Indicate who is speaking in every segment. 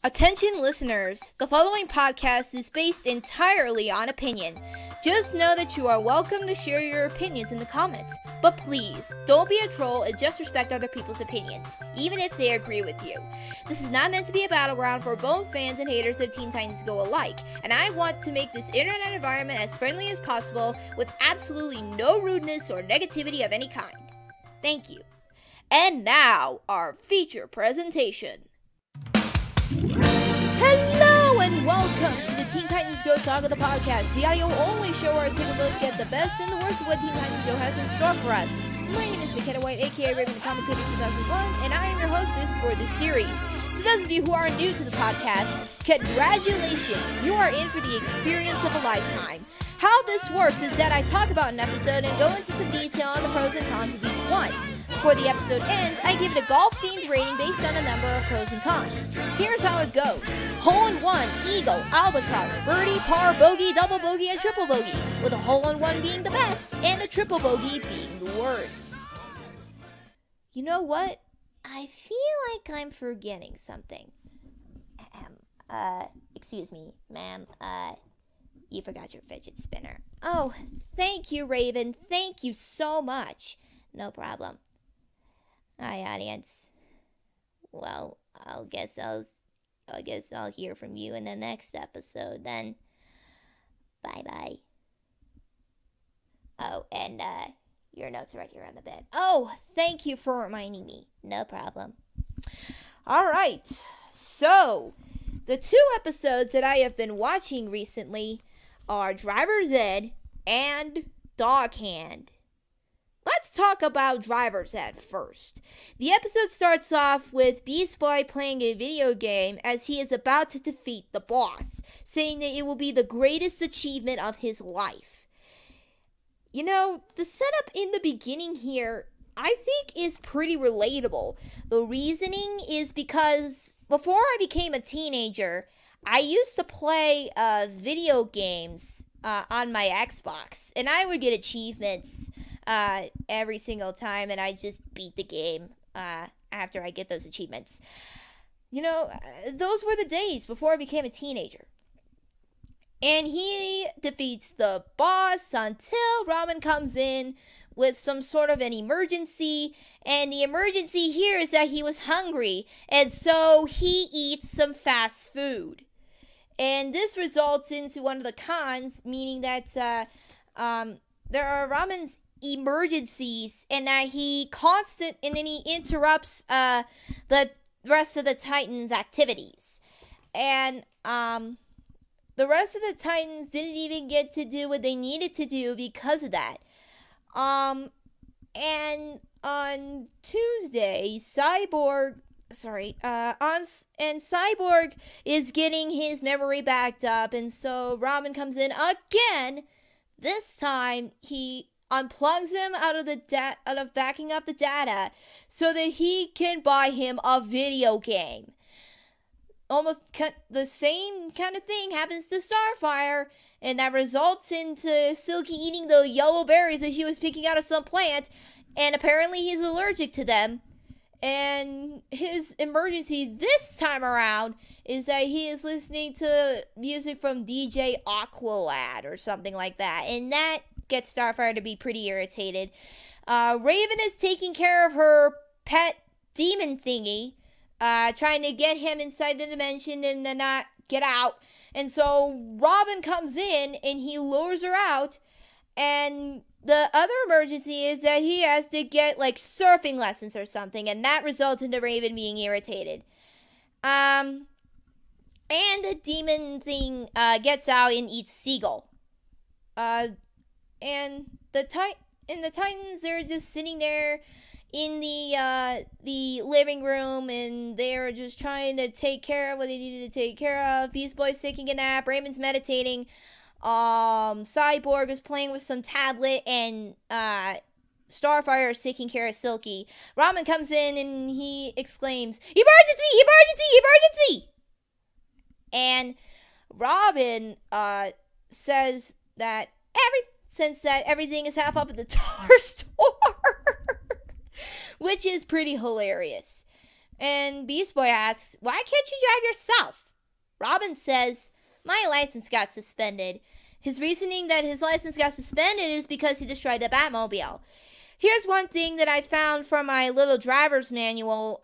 Speaker 1: Attention listeners, the following podcast is based entirely on opinion. Just know that you are welcome to share your opinions in the comments, but please, don't be a troll and just respect other people's opinions, even if they agree with you. This is not meant to be a battleground for both fans and haters of Teen Titans Go alike, and I want to make this internet environment as friendly as possible with absolutely no rudeness or negativity of any kind. Thank you. And now, our feature presentation. Hello and welcome to the Teen Titans Go Saga, the podcast, the audio-only show where I take a look at the best and the worst of what Teen Titans Go has in store for us. My name is McKenna White, aka Raven the Commentator 2001, and I am your hostess for this series. To those of you who are new to the podcast, congratulations! You are in for the experience of a lifetime. How this works is that I talk about an episode and go into some detail on the pros and cons of each one. Before the episode ends, I give it a golf-themed rating based on a number of pros and cons. Here's how it goes. Hole-in-one, eagle, albatross, birdie, par, bogey, double bogey, and triple bogey, with a hole-in-one being the best and a triple bogey being the worst. You know what? I feel like I'm forgetting something. Excuse me, ma'am, you forgot your fidget spinner. Oh, thank you, Raven. Thank you so much. No problem. Hi, audience. Well, I guess I'll hear from you in the next episode then. Bye-bye. Oh, and, your notes are right here on the bed. Oh, thank you for reminding me. No problem. Alright, so, the two episodes that I have been watching recently are Driver's Ed and Dog Hand. Let's talk about Driver's Ed first. The episode starts off with Beast Boy playing a video game as he is about to defeat the boss, saying that it will be the greatest achievement of his life. You know, the setup in the beginning here, I think, is pretty relatable. The reasoning is because before I became a teenager, I used to play video games on my Xbox, and I would get achievements every single time, and I just beat the game after I get those achievements. You know, those were the days before I became a teenager. And he defeats the boss until Ramen comes in with some sort of an emergency, and the emergency here is that he was hungry, and so he eats some fast food. And this results into one of the cons, meaning that there are Ramen's emergencies, and that he interrupts the rest of the Titans' activities. And the rest of the Titans didn't even get to do what they needed to do because of that. And on Tuesday, Cyborg is getting his memory backed up, and so Ramen comes in again. This time, he unplugs him out of backing up the data so that he can buy him a video game. Almost the same kind of thing happens to Starfire, and that results into Silky eating the yellow berries that she was picking out of some plant, and apparently he's allergic to them. And his emergency this time around is that he is listening to music from DJ Aqualad or something like that. And that gets Starfire to be pretty irritated. Raven is taking care of her pet demon thingy, trying to get him inside the dimension and then not get out. And so Robin comes in and he lures her out, and the other emergency is that he has to get, like, surfing lessons or something, and that results into Raven being irritated. And the demon thing gets out and eats seagull. And the Titans, they're just sitting there in the living room, and they're just trying to take care of what they needed to take care of. Beast Boy's taking a nap. Raven's meditating. Cyborg is playing with some tablet, and Starfire is taking care of Silky. Ramen comes in and he exclaims, "Emergency! Emergency! Emergency!" And Robin says that everything is half up at the dollar store, which is pretty hilarious. And Beast Boy asks, why can't you drive yourself? Robin says, my license got suspended. His reasoning that his license got suspended is because he destroyed the Batmobile. Here's one thing that I found from my little driver's manual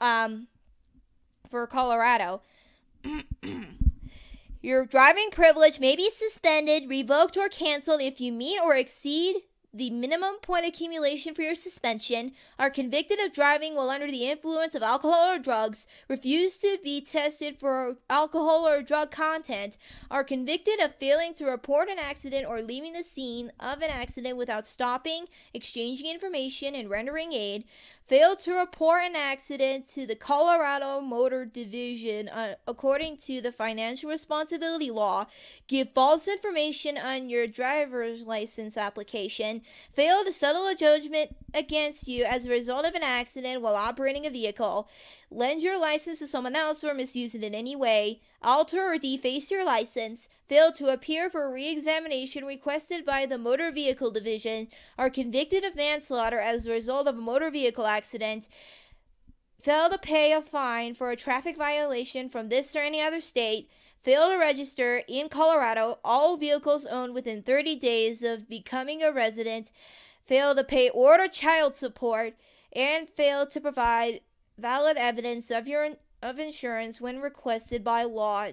Speaker 1: for Colorado. Your driving privilege may be suspended, revoked, or canceled if you meet or exceed the minimum point accumulation for your suspension, are convicted of driving while under the influence of alcohol or drugs, refuse to be tested for alcohol or drug content, are convicted of failing to report an accident or leaving the scene of an accident without stopping, exchanging information, and rendering aid, failed to report an accident to the Colorado Motor Division according to the financial responsibility law, give false information on your driver's license application, fail to settle a judgment against you as a result of an accident while operating a vehicle, lend your license to someone else or misuse it in any way, alter or deface your license, fail to appear for a re-examination requested by the Motor Vehicle Division, are convicted of manslaughter as a result of a motor vehicle accident, fail to pay a fine for a traffic violation from this or any other state, fail to register in Colorado all vehicles owned within 30 days of becoming a resident, fail to pay order child support, and fail to provide valid evidence of insurance when requested by a law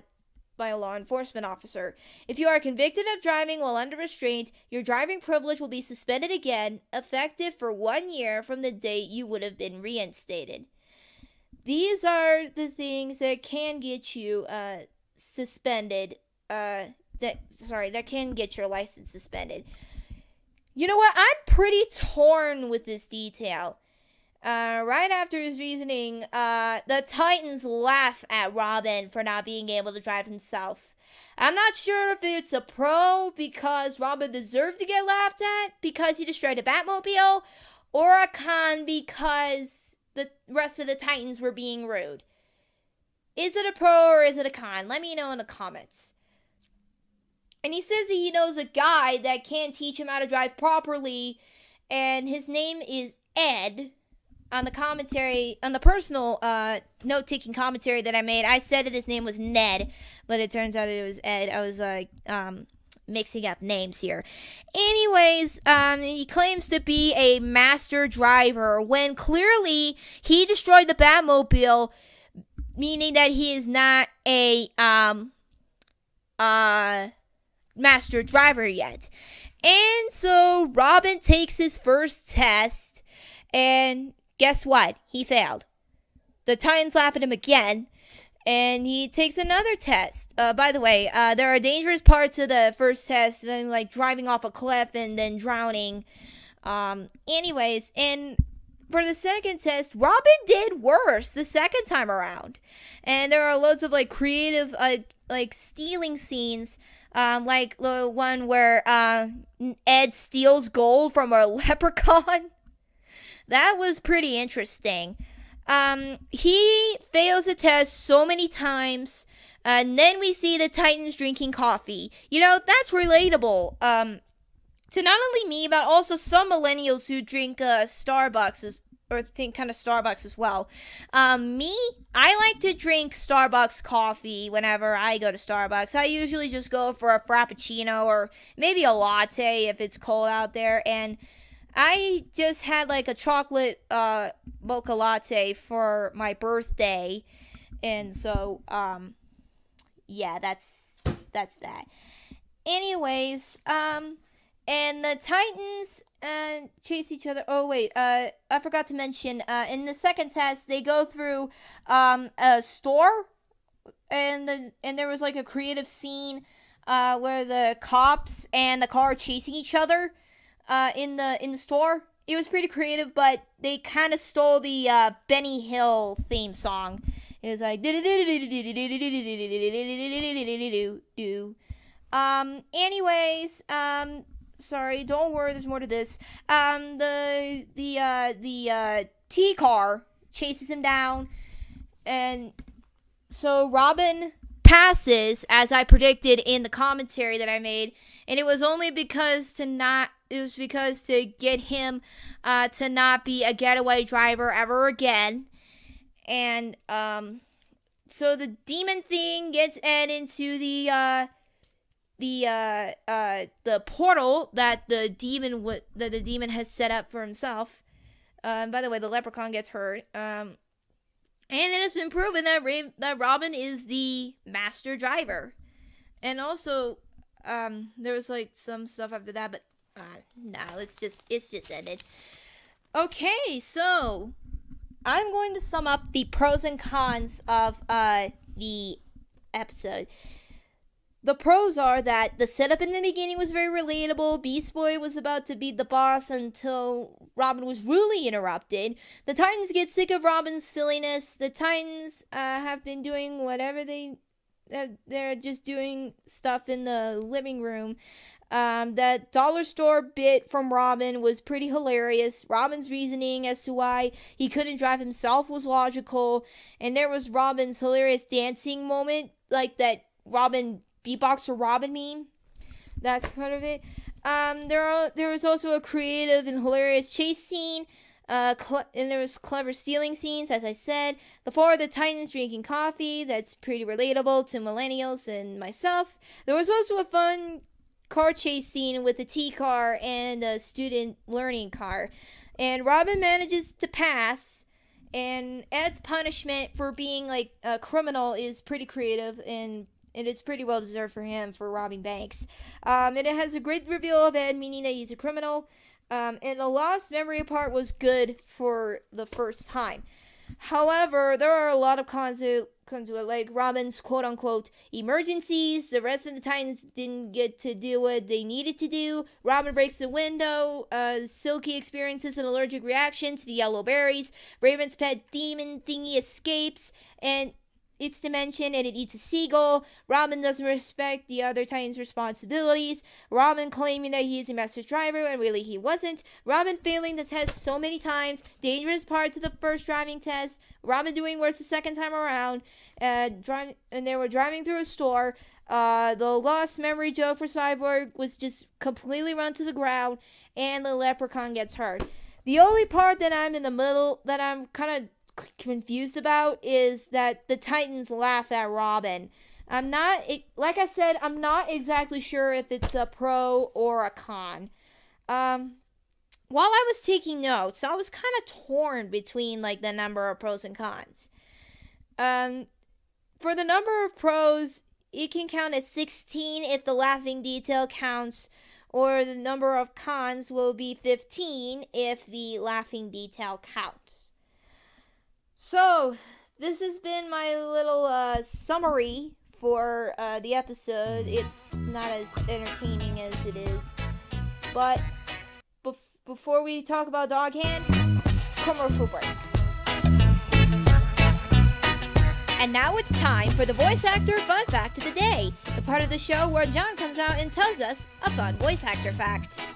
Speaker 1: enforcement officer. If you are convicted of driving while under restraint, your driving privilege will be suspended again, effective for 1 year from the date you would have been reinstated. These are the things that can get you suspended. That can get your license suspended. You know what? I'm pretty torn with this detail. Right after his reasoning, the Titans laugh at Robin for not being able to drive himself. I'm not sure if it's a pro because Robin deserved to get laughed at because he destroyed a Batmobile, or a con because the rest of the Titans were being rude. Is it a pro or is it a con? Let me know in the comments. And he says that he knows a guy that can teach him how to drive properly, and his name is Ed. On the commentary, on the personal note-taking commentary that I made, I said that his name was Ned, but it turns out it was Ed. I was mixing up names here. Anyways, he claims to be a master driver when clearly he destroyed the Batmobile, meaning that he is not a master driver yet. And so Robin takes his first test, and guess what? He failed. The Titans laugh at him again, and he takes another test. By the way, there are dangerous parts of the first test, like driving off a cliff and then drowning. Anyways, and for the second test, Robin did worse the second time around. And there are loads of like creative like stealing scenes, like the one where Ed steals gold from a leprechaun. That was pretty interesting. He fails the test so many times, and then we see the Titans drinking coffee. You know, that's relatable to not only me, but also some millennials who drink Starbucks, or think kind of Starbucks as well. Me, I like to drink Starbucks coffee whenever I go to Starbucks. I usually just go for a Frappuccino or maybe a latte if it's cold out there, and I just had like a chocolate mocha latte for my birthday, and so yeah, that's that. Anyways, and the Titans chase each other. Oh wait, I forgot to mention. In the second test, they go through a store, and there was like a creative scene where the cops and the car are chasing each other. In the store. It was pretty creative, but they kind of stole the Benny Hill theme song. It was like anyways, sorry, don't worry, there's more to this. The T car chases him down, and so Robin passes as I predicted in the commentary that I made, and it was only because to get him to not be a getaway driver ever again. And so the demon thing gets added into the portal that the demon has set up for himself. By the way, the leprechaun gets hurt. And it has been proven that Robin is the master driver. And also, there was like some stuff after that, but it's just ended. Okay, so I'm going to sum up the pros and cons of the episode. The pros are that the setup in the beginning was very relatable. Beast Boy was about to beat the boss until Robin was really interrupted. The Titans get sick of Robin's silliness. The Titans have been doing whatever they're just doing stuff in the living room. That dollar store bit from Robin was pretty hilarious. Robin's reasoning as to why he couldn't drive himself was logical. And there was Robin's hilarious dancing moment, like that Robin beatbox or Robin meme. That's part of it. There was also a creative and hilarious chase scene. And there was clever stealing scenes, as I said. The four of the Titans drinking coffee. That's pretty relatable to millennials and myself. There was also a fun car chase scene with a T-car and a student learning car. And Robin manages to pass. And Ed's punishment for being like a criminal is pretty creative, and it's pretty well deserved for him for robbing banks. And it has a great reveal of Ed, meaning that he's a criminal. And the lost memory part was good for the first time. However, there are a lot of cons to it, like Robin's quote-unquote emergencies. The rest of the Titans didn't get to do what they needed to do. Robin breaks the window. Silky experiences an allergic reaction to the yellow berries. Raven's pet demon thingy escapes and its dimension, and it eats a seagull. Robin doesn't respect the other Titans' responsibilities. Robin claiming that he is a master driver when really he wasn't. Robin failing the test so many times. Dangerous parts of the first driving test. Robin doing worse the second time around. And they were driving through a store. The lost memory joke for Cyborg was just completely run to the ground, and the leprechaun gets hurt. The only part that I'm in the middle, that I'm kind of confused about, is that the Titans laugh at Robin. Like I said, I'm not exactly sure if it's a pro or a con. While I was taking notes, I was kind of torn between like the number of pros and cons. For the number of pros, it can count as 16 if the laughing detail counts, or the number of cons will be 15 if the laughing detail counts. So, this has been my little summary for the episode. It's not as entertaining as it is. But before we talk about Dog Hand, commercial break. And now it's time for the voice actor fun fact of the day, the part of the show where John comes out and tells us a fun voice actor fact.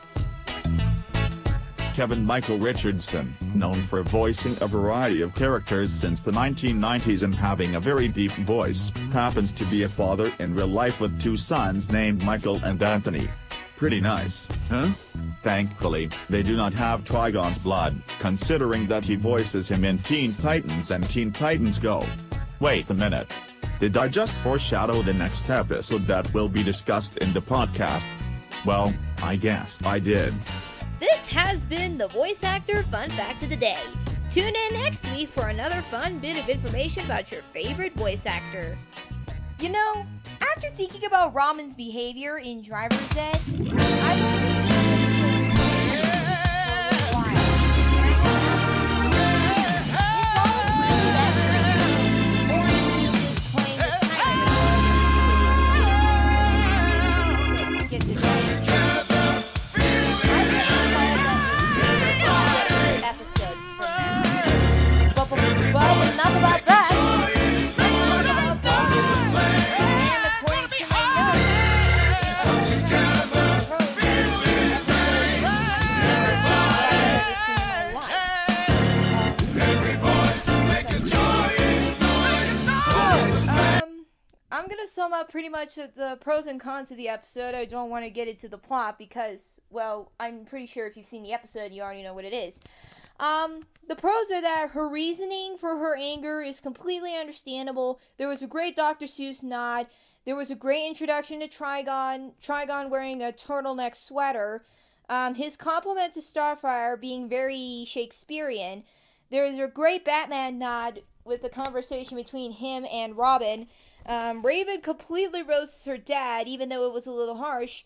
Speaker 2: Kevin Michael Richardson, known for voicing a variety of characters since the 1990s and having a very deep voice, happens to be a father in real life with two sons named Michael and Anthony. Pretty nice, huh? Thankfully, they do not have Trigon's blood, considering that he voices him in Teen Titans and Teen Titans Go. Wait a minute. Did I just foreshadow the next episode that will be discussed in the podcast? Well, I guess I did.
Speaker 1: This has been the Voice Actor Fun Fact of the Day. Tune in next week for another fun bit of information about your favorite voice actor. You know, after thinking about Robin's behavior in Driver's Ed, I learned this enough about that. And according to my I'm gonna sum up pretty much the pros and cons of the episode. I don't want to get into the plot because, well, I'm pretty sure if you've seen the episode, you already know what it is. The pros are that her reasoning for her anger is completely understandable. There was a great Dr. Seuss nod. There was a great introduction to Trigon wearing a turtleneck sweater. His compliment to Starfire being very Shakespearean. There's a great Batman nod with the conversation between him and Robin. Raven completely roasts her dad, even though it was a little harsh.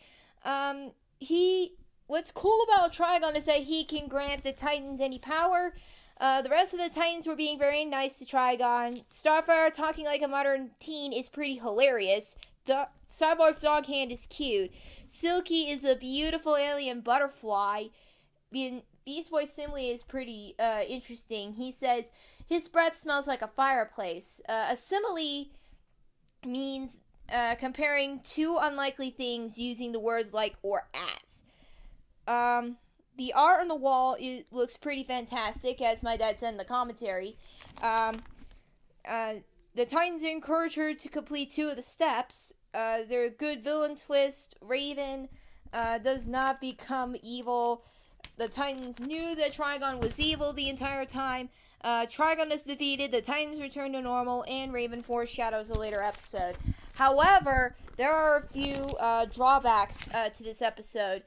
Speaker 1: What's cool about Trigon is that he can grant the Titans any power. The rest of the Titans were being very nice to Trigon. Starfire talking like a modern teen is pretty hilarious. Cyborg's dog hand is cute. Silky is a beautiful alien butterfly. Beast Boy Simile is pretty interesting. He says his breath smells like a fireplace. A simile means comparing two unlikely things using the words like or as. The art on the wall looks pretty fantastic, as my dad said in the commentary. The Titans encourage her to complete 2 of the steps. They're a good villain twist. Raven does not become evil. The Titans knew that Trigon was evil the entire time. Trigon is defeated, the Titans return to normal, and Raven foreshadows a later episode. However, there are a few drawbacks to this episode.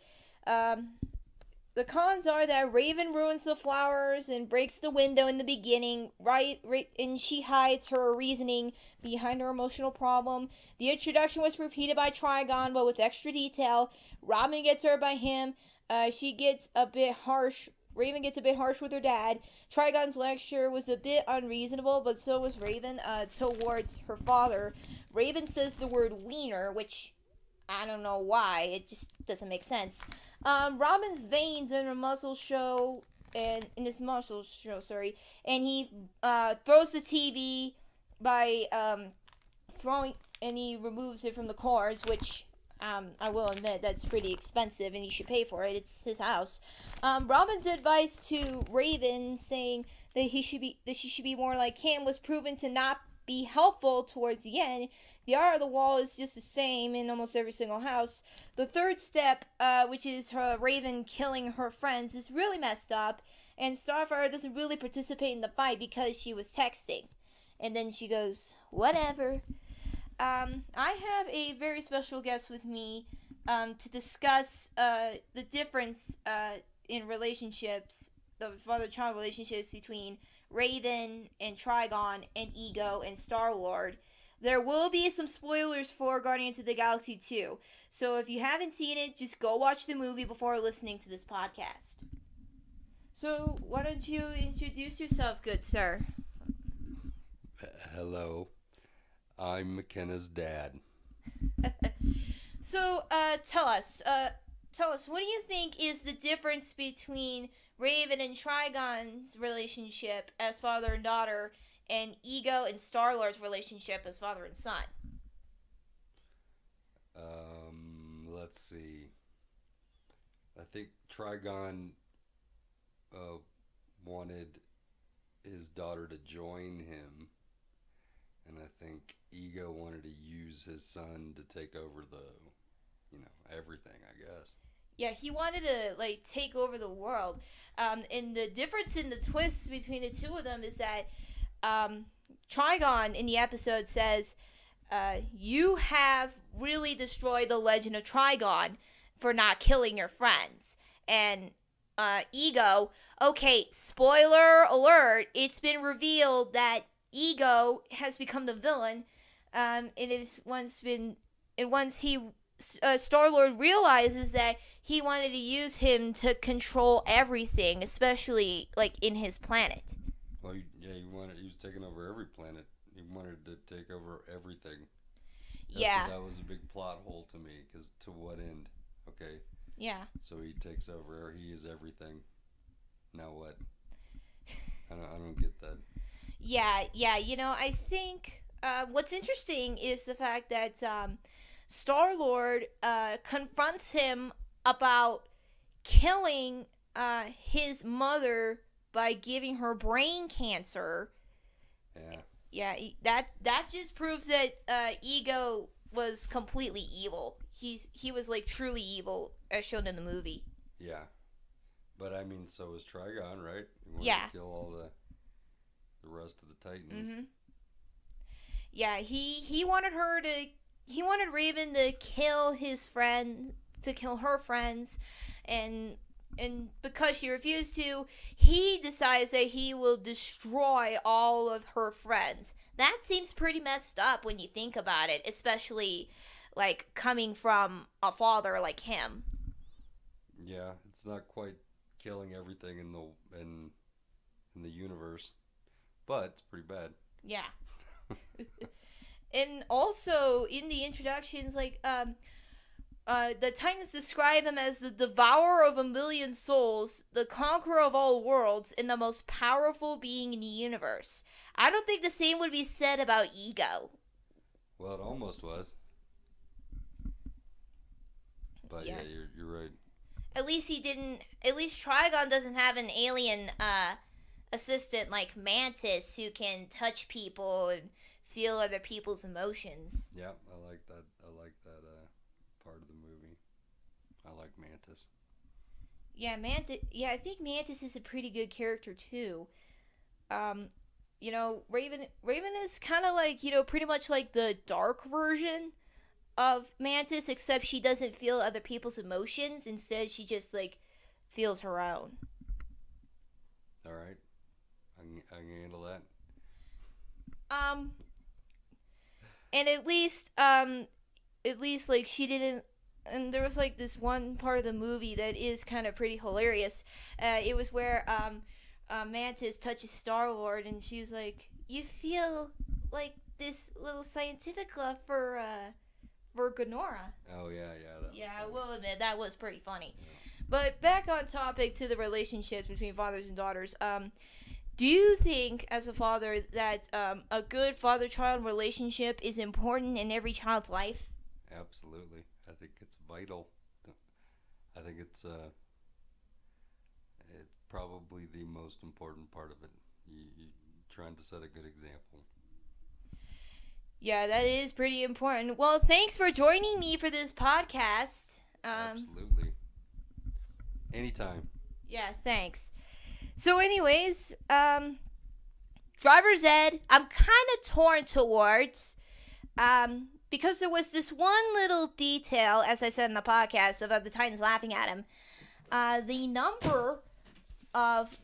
Speaker 1: The cons are that Raven ruins the flowers and breaks the window in the beginning, right, and she hides her reasoning behind her emotional problem. The introduction was repeated by Trigon, but with extra detail. Robin gets hurt by him. She gets a bit harsh. Raven gets a bit harsh with her dad. Trigon's lecture was a bit unreasonable, but so was Raven towards her father. Raven says the word wiener, which I don't know why. It just doesn't make sense. Robin's veins in his muscle show, and he throws the TV by throwing, and he removes it from the cars, which I will admit that's pretty expensive, and he should pay for it. It's his house. Robin's advice to Raven, saying that she should be more like him, was proven to not be helpful towards the end. The art of the wall is just the same in almost every single house. The third step, which is her Raven killing her friends, is really messed up, and Starfire doesn't really participate in the fight because she was texting. And then she goes, whatever. I have a very special guest with me to discuss the difference in relationships, the father-child relationships between Raven and Trigon and Ego and Star-Lord. There will be some spoilers for Guardians of the Galaxy 2, so if you haven't seen it, just go watch the movie before listening to this podcast. So, why don't you introduce yourself, good sir?
Speaker 3: Hello, I'm McKenna's dad.
Speaker 1: So, tell us, what do you think is the difference between Raven and Trigon's relationship as father and daughter, and Ego and Star-Lord's relationship as father and son?
Speaker 3: Let's see. I think Trigon wanted his daughter to join him, and I think Ego wanted to use his son to take over everything, I guess.
Speaker 1: Yeah, he wanted to, take over the world. And the difference in the twists between the two of them is that Trigon in the episode says, you have really destroyed the legend of Trigon for not killing your friends. And Ego, okay, spoiler alert, it's been revealed that Ego has become the villain. Star-Lord realizes that he wanted to use him to control everything, especially, in his planet.
Speaker 3: Well, he was taking over every planet. He wanted to take over everything. That was a big plot hole to me, because to what end? Okay.
Speaker 1: Yeah.
Speaker 3: So he takes over, he is everything. Now what? I don't get that.
Speaker 1: Yeah, I think what's interesting is the fact that Star-Lord confronts him about killing his mother by giving her brain cancer.
Speaker 3: Yeah.
Speaker 1: Yeah, that just proves that Ego was completely evil. He was truly evil, as shown in the movie.
Speaker 3: Yeah. But I mean, so is Trigon, right? He wanted
Speaker 1: Yeah.
Speaker 3: to kill all the rest of the Titans.
Speaker 1: Mm-hmm. Yeah, he wanted Raven to kill his friend, to kill her friends, and because she refused to, he decides that he will destroy all of her friends. That seems pretty messed up when you think about it, especially like coming from a father like him.
Speaker 3: Yeah, it's not quite killing everything in the universe, but it's pretty bad.
Speaker 1: Yeah. And also in the introductions, like the Titans describe him as the devourer of 1,000,000 souls, the conqueror of all worlds, and the most powerful being in the universe. I don't think the same would be said about Ego.
Speaker 3: Well, it almost was. But yeah, you're right.
Speaker 1: At least Trigon doesn't have an alien assistant like Mantis who can touch people and feel other people's emotions.
Speaker 3: Yeah, I like that. Part of the movie. I like Mantis.
Speaker 1: Yeah, Mantis. Yeah, I think Mantis is a pretty good character too. You know, Raven is kind of like, you know, pretty much like the dark version of Mantis, except she doesn't feel other people's emotions. Instead, she just like feels her own.
Speaker 3: All right, I can handle that.
Speaker 1: And at least like she didn't. And there was like this one part of the movie that is kind of pretty hilarious. It was where Mantis touches Star-Lord, and she's like, "You feel like this little scientific love for Gamora."
Speaker 3: Oh yeah.
Speaker 1: Yeah, I will admit that was pretty funny. Yeah. But back on topic to the relationships between fathers and daughters. Do you think, as a father, that a good father-child relationship is important in every child's life?
Speaker 3: Absolutely. I think it's vital. I think it's probably the most important part of it. You trying to set a good example.
Speaker 1: Yeah, that is pretty important. Well, thanks for joining me for this podcast.
Speaker 3: Absolutely. Anytime.
Speaker 1: Yeah, thanks. So anyways, Driver's Ed, I'm kind of torn towards, because there was this one little detail, as I said in the podcast, about the Titans laughing at him. The number of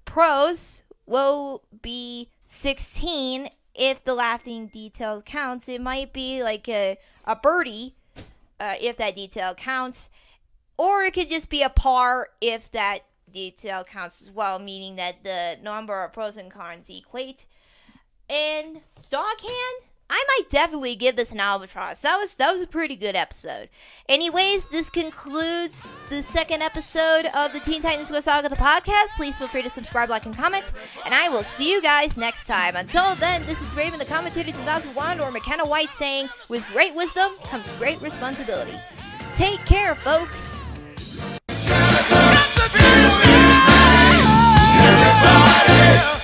Speaker 1: pros will be 16 if the laughing detail counts. It might be like a birdie if that detail counts, or it could just be a par if that detail counts as well, meaning that the number of pros and cons equate. And Dog Hand, I might definitely give this an albatross. That was a pretty good episode. Anyways, this concludes the second episode of the Teen Titans Go Saga, the podcast. Please feel free to subscribe, like, and comment, and I will see you guys next time. Until then, this is Raven, the commentator 2001, or McKenna White saying, with great wisdom comes great responsibility. Take care, folks. Everybody.